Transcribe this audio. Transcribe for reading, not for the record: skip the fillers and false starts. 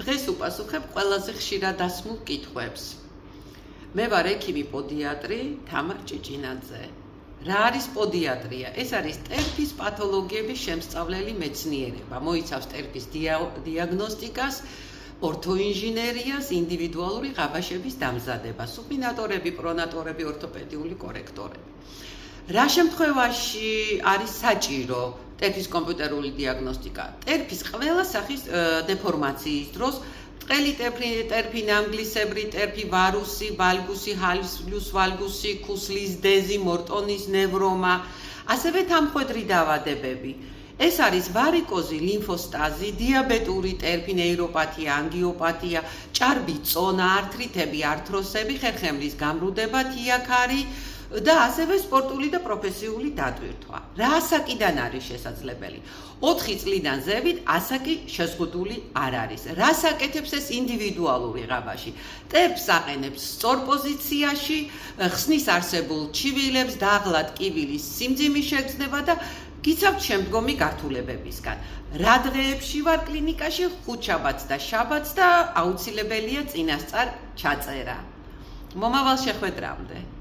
დღეს უპასუხებ ყველაზე ხშირად დასმულ კითხვებს. მე ვარ ექიმი პოდიატრი თამარ ჭიჭინაძე. რა არის პოდიატრია? ეს არის ტერფის პათოლოგიების შემსწავლელი მეცნიერება. მოიცავს ტერფის დიაგნოსტიკას, ორთოინჟინერიას, ინდივიდუალური ღაბაშების დამზადებას, სუპინატორები, პრონატორები, ორთოპედიული კორექტორები. რა შემთხვევაში არის საჭირო ტერფის კომპიუტერული დიაგნოსტიკა? ტერფის ყველა სახის დეფორმაციის დროს ტყელი ტერფი, ნამგლისებრი ტერფი, ვარუსი, ვალგუსი, ჰალუს ვალგუსი, ქუსლის დეზი, მორტონის ნევრომა, ასევე თამხვედრი დაავადებები. ეს არის ვარიკოზი, ლიმფოსტაზი, დიაბეტური ტერფი, ნეიროპათია, ანგიოპათია, ჭარბი წონა, ართრიტები, ართროსები, ხერხემლის გამრუდება, თიაქარი და ასევე სპორტული და პროფესიული დატვირთვა. რა ასაკიდან არის შესაძლებელი? 4 წლიდან ზევით ასაკი შეზღუდული არ არის. რას აკეთებს ეს ინდივიდუალური ღაბაში? ტერფს აყენებს სწორ პოზიციაში, ხსნის არსებულ ჩივილებს, დაღლად კივილის სიმძიმის შეგრძნება და გიცავთ შემდგომი გართულებებისგან. რა დღეებში ვარ კლინიკაში? ხუთშაბათს და შაბათს და აუცილებელია წინასწარ ჩაწერა. მომავალ შეხვედრამდე.